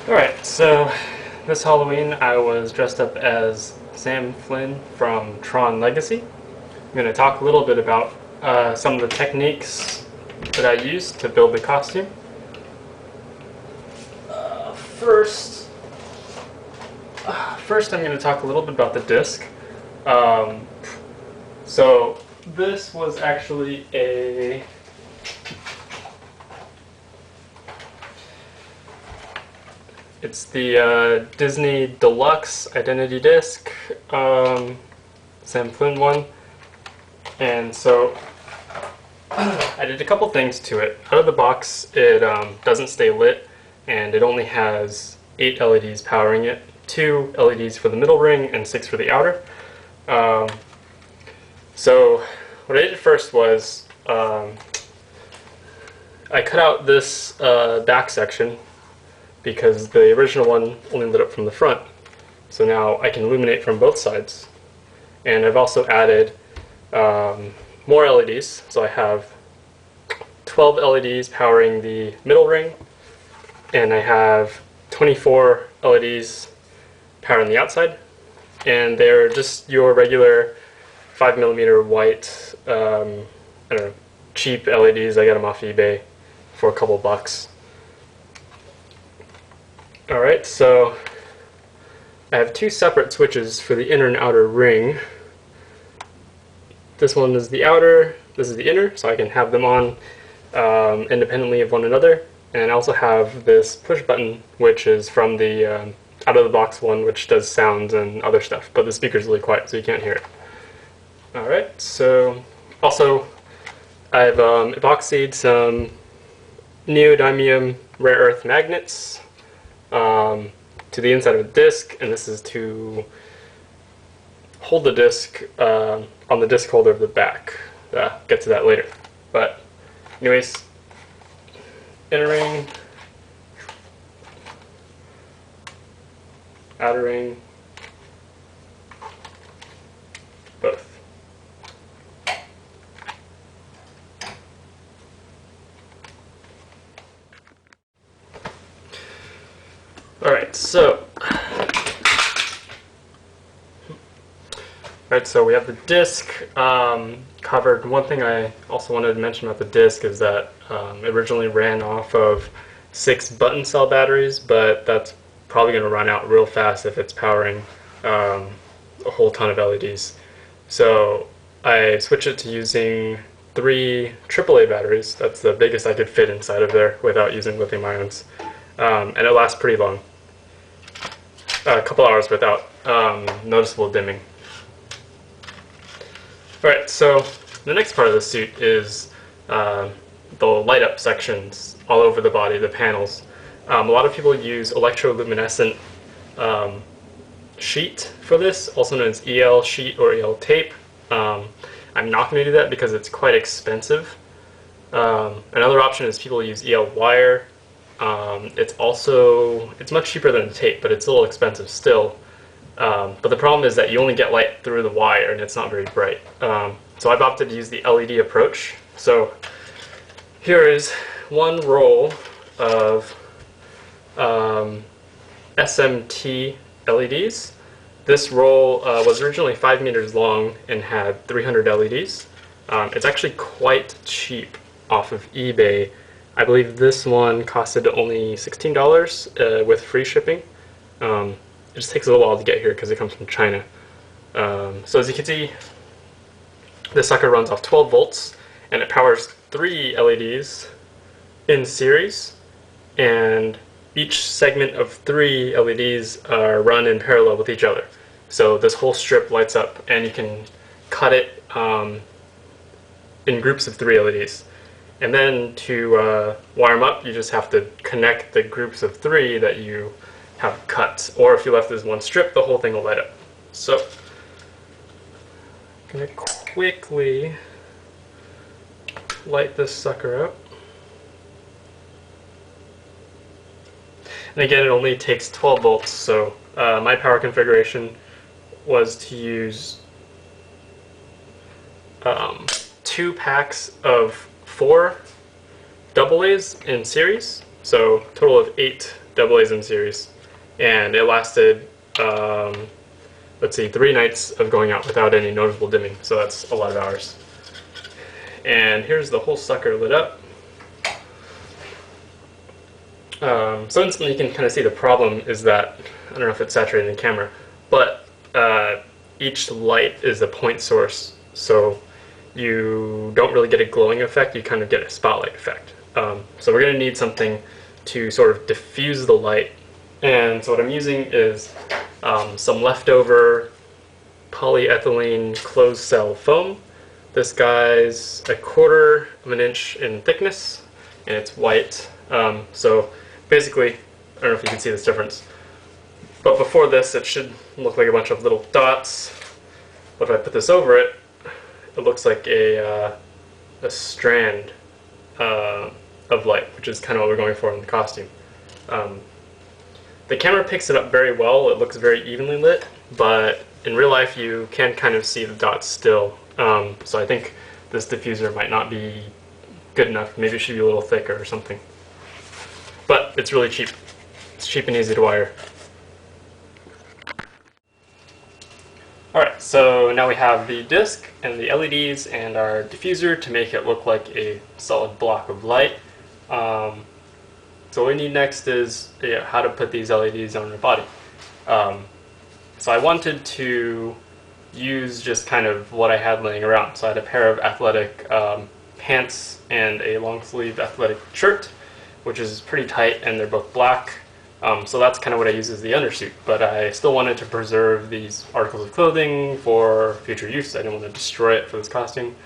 Alright, so this Halloween I was dressed up as Sam Flynn from Tron Legacy. I'm going to talk a little bit about some of the techniques that I used to build the costume. First, I'm going to talk a little bit about the disc. So this was actually it's the Disney Deluxe Identity Disc, Sam Flynn one, and so I did a couple things to it. Out of the box, it doesn't stay lit, and it only has 8 LEDs powering it, 2 LEDs for the middle ring and 6 for the outer. So what I did first was I cut out this back section because the original one only lit up from the front. So now I can illuminate from both sides. And I've also added more LEDs. So I have 12 LEDs powering the middle ring, and I have 24 LEDs powering the outside. And they're just your regular 5mm white, I don't know, cheap LEDs. I got them off eBay for a couple bucks. Alright, so I have 2 separate switches for the inner and outer ring. This one is the outer, this is the inner, so I can have them on independently of one another. And I also have this push button, which is from the out of the box one, which does sounds and other stuff, but the speaker's really quiet, so you can't hear it. Alright, so also I've epoxied some neodymium rare earth magnets to the inside of the disc, and this is to hold the disc on the disc holder of the back. Get to that later. But anyways, inner ring, outer ring, both. Alright, so we have the disc covered. One thing I also wanted to mention about the disc is that it originally ran off of 6 button cell batteries, but that's probably going to run out real fast if it's powering a whole ton of LEDs. So I switched it to using 3 AAA batteries. That's the biggest I could fit inside of there without using lithium ions. And it lasts pretty long. A couple hours without noticeable dimming. Alright, so the next part of the suit is the light up sections all over the body, the panels. A lot of people use electroluminescent sheet for this, also known as EL sheet or EL tape. I'm not going to do that because it's quite expensive. Another option is people use EL wire. It's much cheaper than tape, but it's a little expensive still. But the problem is that you only get light through the wire, and it's not very bright. So I've opted to use the LED approach. So here is one roll of SMT LEDs. This roll was originally 5 meters long and had 300 LEDs. It's actually quite cheap off of eBay. I believe this one costed only $16 with free shipping. It just takes a little while to get here because it comes from China. So as you can see, this sucker runs off 12 volts and it powers 3 LEDs in series, and each segment of 3 LEDs are run in parallel with each other. So this whole strip lights up, and you can cut it in groups of 3 LEDs. And then to wire them up, you just have to connect the groups of 3 that you have cut. Or if you left this one strip, the whole thing will light up. So I'm going to quickly light this sucker up. And again, it only takes 12 volts, so my power configuration was to use 2 packs of 4 AA's in series, so total of 8 AA's in series, and it lasted, let's see, 3 nights of going out without any noticeable dimming, so that's a lot of hours. And here's the whole sucker lit up. So instantly you can kind of see the problem is that, I don't know if it's saturated in the camera, but each light is a point source, so you don't really get a glowing effect, you kind of get a spotlight effect. So we're going to need something to sort of diffuse the light, and so what I'm using is some leftover polyethylene closed cell foam. This guy's 1/4 of an inch in thickness, and it's white. So basically, I don't know if you can see this difference, but before this it should look like a bunch of little dots, but if I put this over it, it looks like a strand of light, which is kind of what we're going for in the costume. The camera picks it up very well, it looks very evenly lit, but in real life you can kind of see the dots still. So I think this diffuser might not be good enough, maybe it should be a little thicker or something. But it's really cheap. It's cheap and easy to wire. Alright, so now we have the disc and the LEDs and our diffuser to make it look like a solid block of light. So what we need next is how to put these LEDs on our body. So I wanted to use just kind of what I had laying around. So I had a pair of athletic pants and a long sleeve athletic shirt, which is pretty tight, and they're both black. So that's kind of what I use as the undersuit, but I still wanted to preserve these articles of clothing for future use. I didn't want to destroy it for this costume.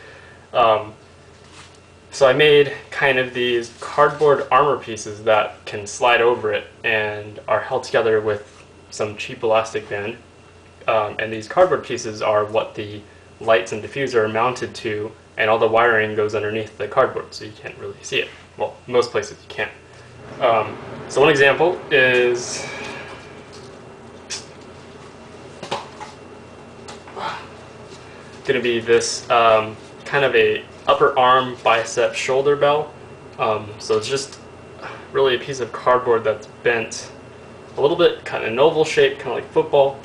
So I made kind of these cardboard armor pieces that can slide over it and are held together with some cheap elastic band. And these cardboard pieces are what the lights and diffuser are mounted to, and all the wiring goes underneath the cardboard, so you can't really see it. Well, most places you can't. So one example is going to be this kind of a upper arm bicep shoulder bell. So it's just really a piece of cardboard that's bent a little bit, kind of an oval shape, kind of like football,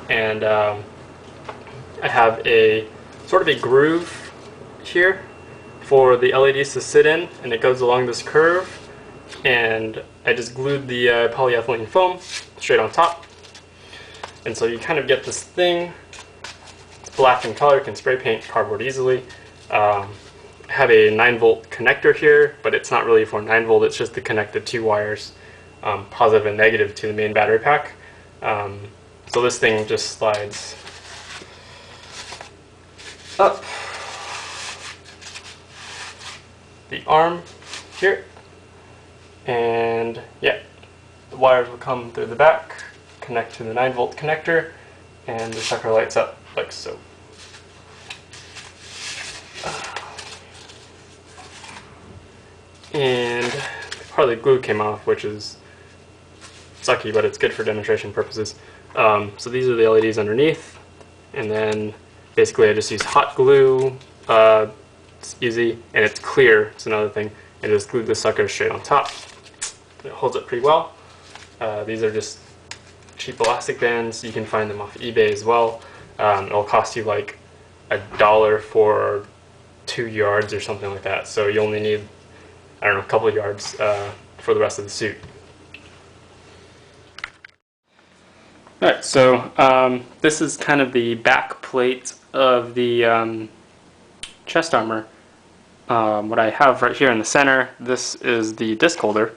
and I have a sort of a groove here for the LEDs to sit in, and it goes along this curve, and I just glued the polyethylene foam straight on top, and so you kind of get this thing. It's black in color, can spray paint cardboard easily. I have a 9-volt connector here, but it's not really for 9-volt, it's just to connect the 2 wires, positive and negative, to the main battery pack. So this thing just slides up the arm here, and yeah, the wires will come through the back, connect to the 9-volt connector, and the sucker lights up like so. And part of the glue came off, which is sucky, but it's good for demonstration purposes. So these are the LEDs underneath, and then basically I just use hot glue. It's easy, and it's clear, it's another thing, and just glue the sucker straight on top. It holds it pretty well. These are just cheap elastic bands. You can find them off eBay as well. It'll cost you like $1 for 2 yards or something like that, so you only need, I don't know, a couple of yards for the rest of the suit. Alright, so this is kind of the back plate of the chest armor. What I have right here in the center, this is the disc holder.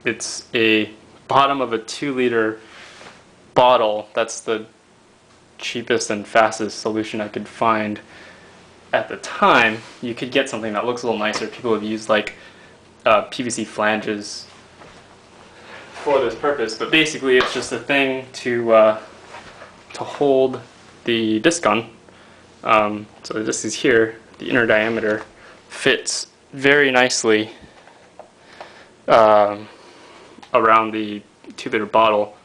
It's a bottom of a 2-liter bottle. That's the cheapest and fastest solution I could find at the time. You could get something that looks a little nicer. People have used like PVC flanges for this purpose, but basically it's just a thing to hold the disc on. So the disc is here. The inner diameter fits very nicely around the 2-liter bottle.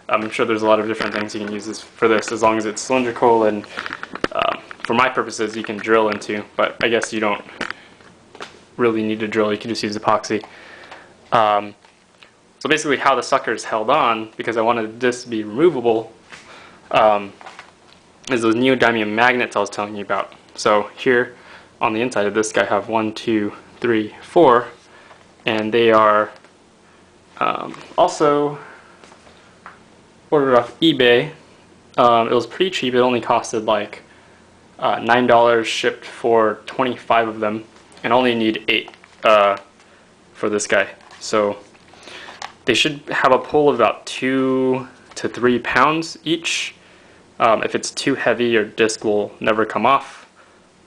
I'm sure there's a lot of different things you can use this for this, as long as it's cylindrical, and for my purposes you can drill into, but I guess you don't really need to drill, you can just use epoxy. So basically how the sucker is held on, because I wanted this to be removable, is those neodymium magnets I was telling you about. So here on the inside of this guy I have 1, 2, 3, 4, and they are also ordered off eBay. It was pretty cheap. It only costed like $9 shipped for 25 of them, and only need 8 for this guy. So they should have a pull of about 2 to 3 pounds each. If it's too heavy, your disc will never come off,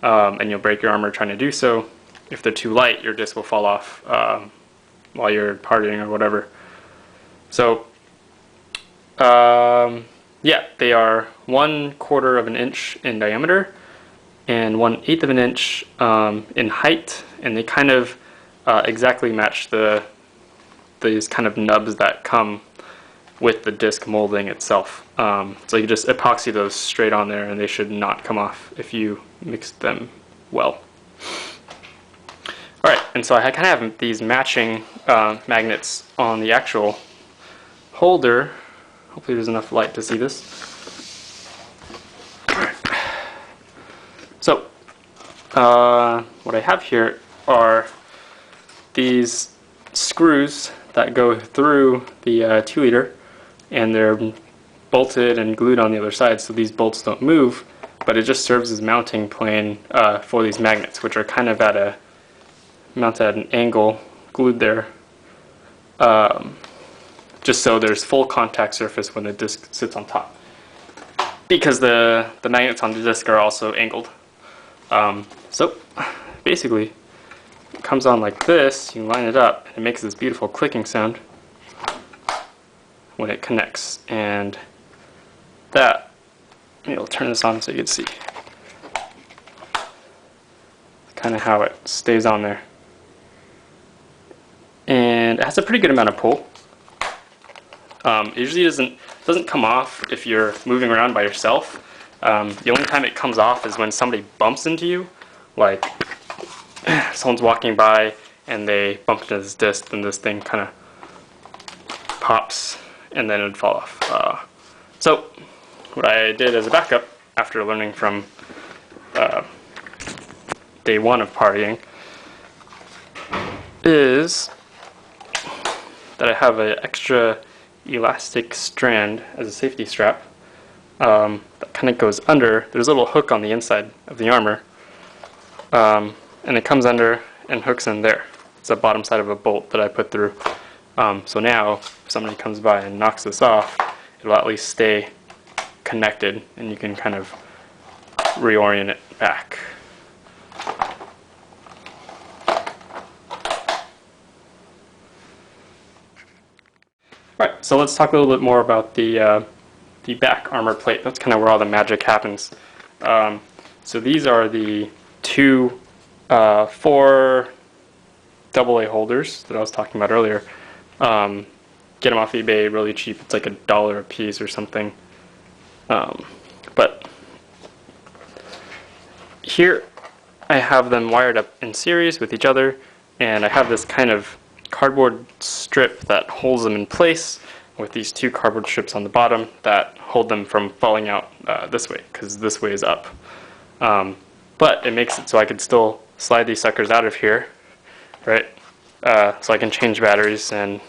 and you'll break your armor trying to do so. If they're too light, your disc will fall off while you're partying or whatever. So yeah, they are 1/4 of an inch in diameter and 1/8 of an inch in height, and they kind of exactly match these kind of nubs that come with the disc molding itself. So you just epoxy those straight on there, and they should not come off if you mix them well. Alright, and so I kind of have these matching magnets on the actual holder. Hopefully there's enough light to see this. Alright. So, what I have here are these screws that go through the 2-liter, and they're bolted and glued on the other side, so these bolts don't move, but it just serves as mounting plane for these magnets, which are kind of mounted at an angle, glued there, just so there's full contact surface when the disc sits on top, because the magnets on the disc are also angled. So basically it comes on like this, you line it up, and it makes this beautiful clicking sound when it connects, and that, maybe I'll turn this on so you can see kind of how it stays on there. And it has a pretty good amount of pull. It usually doesn't come off if you're moving around by yourself. The only time it comes off is when somebody bumps into you, like someone's walking by and they bump into this disc, and this thing kind of pops, and then it would fall off. So what I did as a backup, after learning from day 1 of partying, is that I have an extra elastic strand as a safety strap that kind of goes under. There's a little hook on the inside of the armor, and it comes under and hooks in there. It's the bottom side of a bolt that I put through. So now if somebody comes by and knocks this off, it'll at least stay connected, and you can kind of reorient it back. Alright, so let's talk a little bit more about the back armor plate. That's kind of where all the magic happens. So these are the 4 AA holders that I was talking about earlier. Get them off eBay really cheap. It's like $1 a piece or something. But here I have them wired up in series with each other, and I have this kind of cardboard strip that holds them in place, with these 2 cardboard strips on the bottom that hold them from falling out this way, because this way is up. But it makes it so I could still slide these suckers out of here, right? So I can change batteries and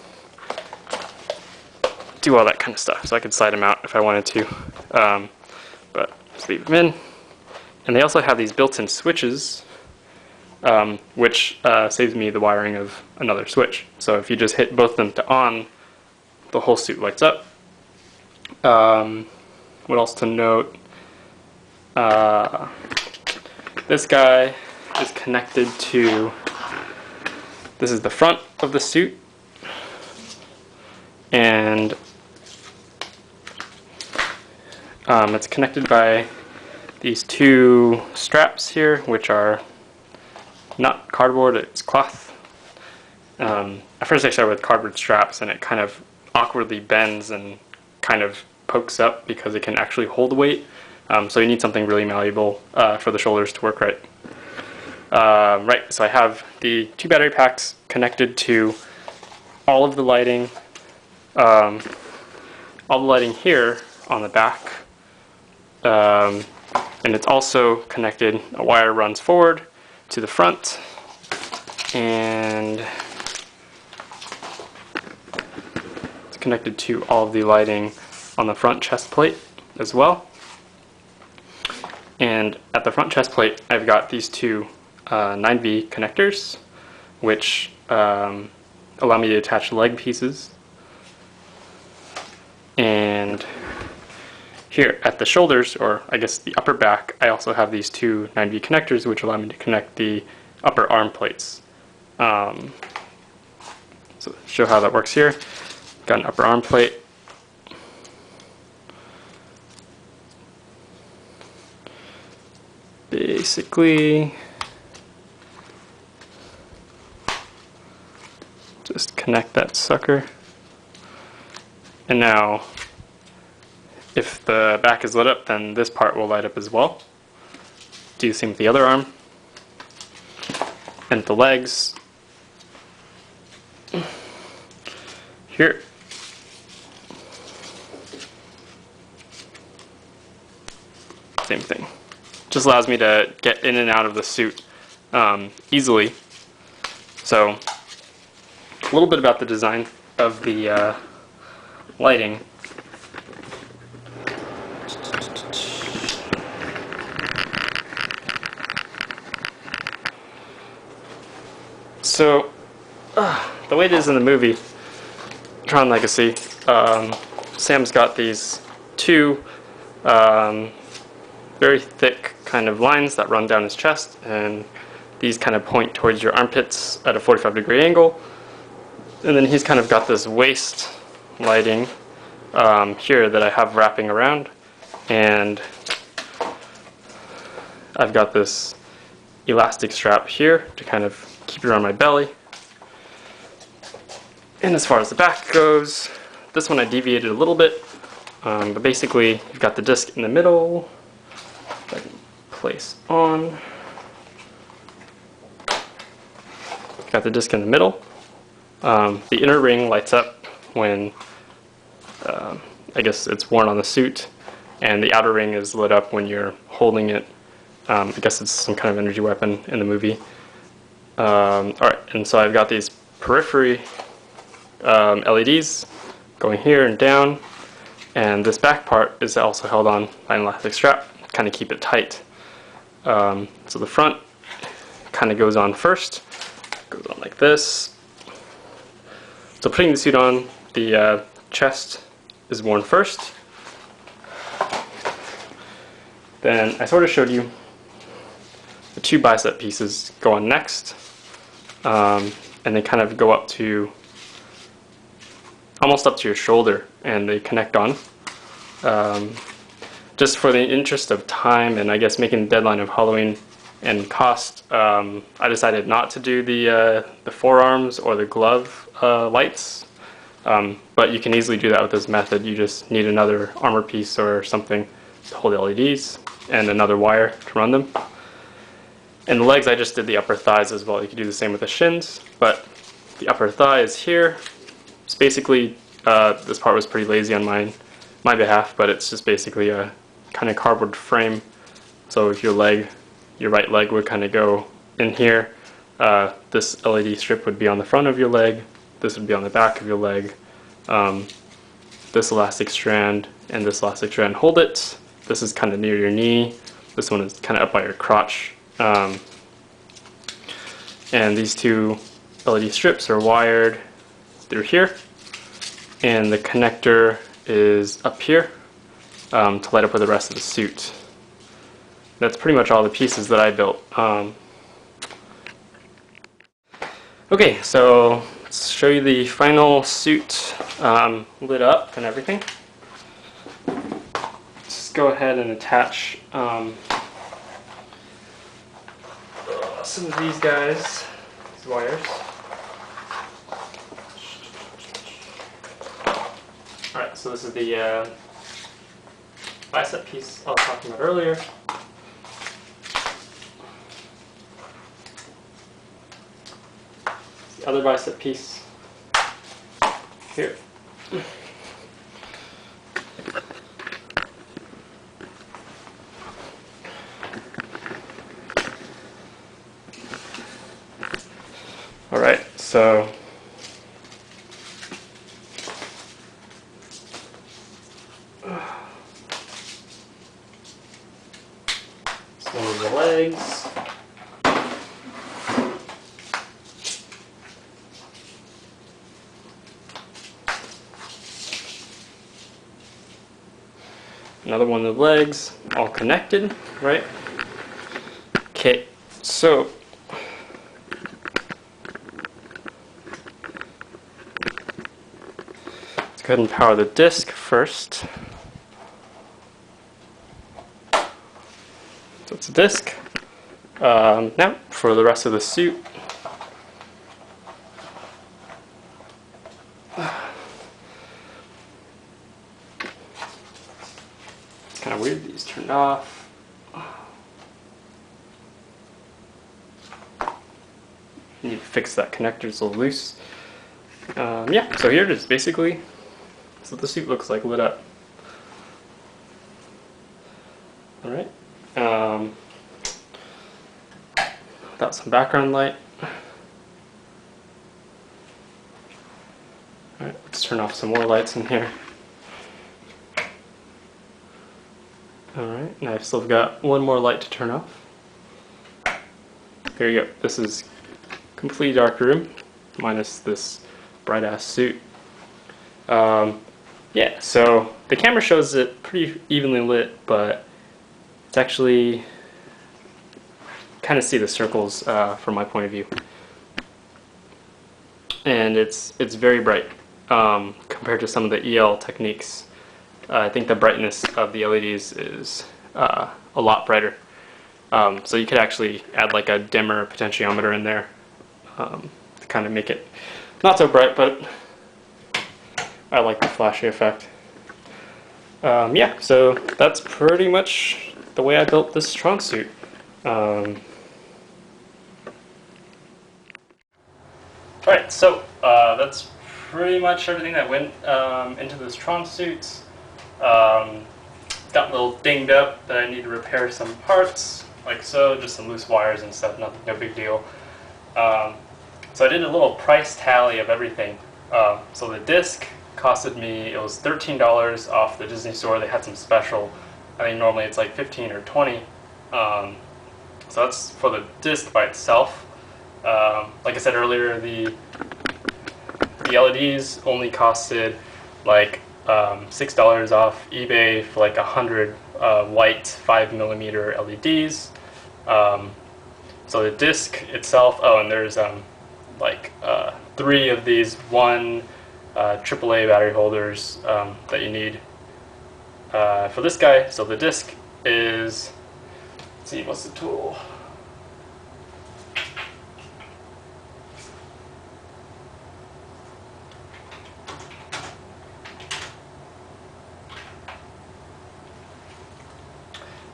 do all that kind of stuff. So I could slide them out if I wanted to, but just leave them in. And they also have these built-in switches, which saves me the wiring of another switch. So if you just hit both of them to on, the whole suit lights up. What else to note? This guy is connected to, this is the front of the suit, and it's connected by these 2 straps here, which are not cardboard, it's cloth. At first I started with cardboard straps, and it kind of awkwardly bends and kind of pokes up because it can actually hold the weight. So you need something really malleable for the shoulders to work right. Right, so I have the 2 battery packs connected to all of the lighting All the lighting here on the back, and it's also connected. A wire runs forward to the front, and it's connected to all of the lighting on the front chest plate as well. And at the front chest plate, I've got these two 9V connectors, which allow me to attach leg pieces. And here at the shoulders, or I guess the upper back, I also have these two 9V connectors, which allow me to connect the upper arm plates. So show how that works here. Got an upper arm plate. Basically, just connect that sucker. And now, if the back is lit up, then this part will light up as well. Do the same with the other arm. And the legs, here. Same thing. Just allows me to get in and out of the suit easily. So, a little bit about the design of the lighting. So, the way it is in the movie, Tron Legacy, Sam's got these two very thick kind of lines that run down his chest, and these kind of point towards your armpits at a 45-degree angle. And then he's kind of got this waist lighting here that I have wrapping around, and I've got this elastic strap here to kind of keep it around my belly. And as far as the back goes, this one I deviated a little bit, but basically you've got the disc in the middle that I can place on. Got the disc in the middle. The inner ring lights up when I guess it's worn on the suit, and the outer ring is lit up when you're holding it. I guess it's some kind of energy weapon in the movie. Alright, and so I've got these periphery LEDs going here and down, and this back part is also held on by an elastic strap, kind of keep it tight. So the front kind of goes on first, goes on like this. So putting the suit on, the chest is worn first. Then I sort of showed you the two bicep pieces go on next, and they kind of go up to almost up to your shoulder, and they connect on. Just for the interest of time, and I guess making the deadline of Halloween and cost, I decided not to do the forearms or the glove lights, but you can easily do that with this method. You just need another armor piece or something to hold the LEDs, and another wire to run them. And the legs, I just did the upper thighs as well. You could do the same with the shins, but the upper thigh is here. It's basically, this part was pretty lazy on my behalf, but it's just basically a kind of cardboard frame. So if your right leg would kind of go in here, this LED strip would be on the front of your leg, this would be on the back of your leg, this elastic strand and this elastic strand hold it. This is kind of near your knee, this one is kind of up by your crotch. And these two LED strips are wired through here, and the connector is up here to light up with the rest of the suit. That's pretty much all the pieces that I built. Okay, so let's show you the final suit lit up and everything. Just go ahead and attach some of these guys, these wires. Alright, so this is the bicep piece I was talking about earlier. The other bicep piece here. Alright, so one of the legs. Another one of the legs, all connected, right? Okay, so let's go ahead and power the disc first. So it's a disc. Now for the rest of the suit. It's kind of weird, these turned off. Need to fix that connector, it's a little loose. Yeah, so here it is, basically. So the suit looks like lit up. Alright. Without some background light. Alright, let's turn off some more lights in here. Alright, and I've still got one more light to turn off. There you go. This is completely dark room, minus this bright ass suit. Yeah, so the camera shows it pretty evenly lit, but it's actually kind of see the circles from my point of view, and it's very bright compared to some of the EL techniques. I think the brightness of the LEDs is a lot brighter. So you could actually add like a dimmer potentiometer in there to kind of make it not so bright, but I like the flashy effect. Yeah, so that's pretty much the way I built this Tron suit. Alright, so that's pretty much everything that went into this Tron suit. Got a little dinged up that I need to repair some parts, like so, just some loose wires and stuff, no big deal. So I did a little price tally of everything. So the disc costed me, it was $13 off the Disney store. They had some special. I think normally it's like 15 or 20. So that's for the disc by itself. Like I said earlier, the LEDs only costed like $6 off eBay for like 100 white 5mm LEDs. So the disc itself, oh, and there's like 3 of these AAA battery holders that you need for this guy. So the disc is, let's see, what's the total?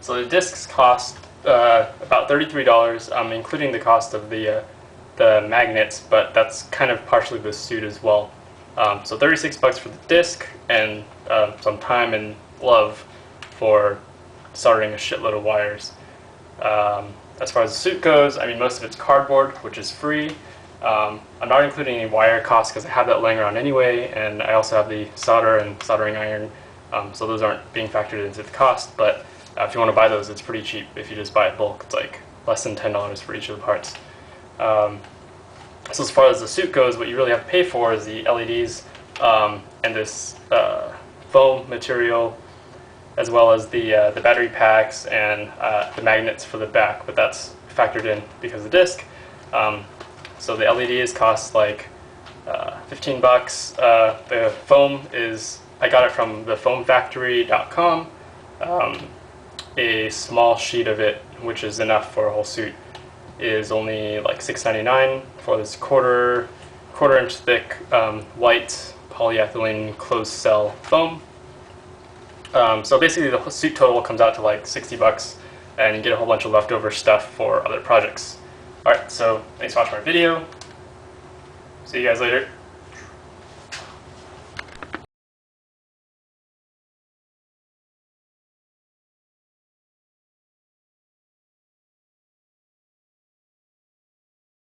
So the discs cost about $33, including the cost of the magnets, but that's kind of partially the suit as well. So $36 for the disc, and some time and love for soldering a shitload of wires. As far as the suit goes, I mean, most of it's cardboard, which is free. I'm not including any wire costs because I have that laying around anyway, and I also have the solder and soldering iron, so those aren't being factored into the cost. But if you want to buy those, it's pretty cheap. If you just buy it bulk, it's like less than $10 for each of the parts. So as far as the suit goes, what you really have to pay for is the LEDs and this foam material, as well as the battery packs and the magnets for the back, but that's factored in because of the disc. So the LEDs cost like 15 bucks. The foam is, I got it from thefoamfactory.com. A small sheet of it, which is enough for a whole suit, is only like $6.99 for this quarter inch thick white polyethylene closed cell foam. So basically the suit total comes out to like 60 bucks, and you get a whole bunch of leftover stuff for other projects. Alright, so thanks for watching my video. See you guys later.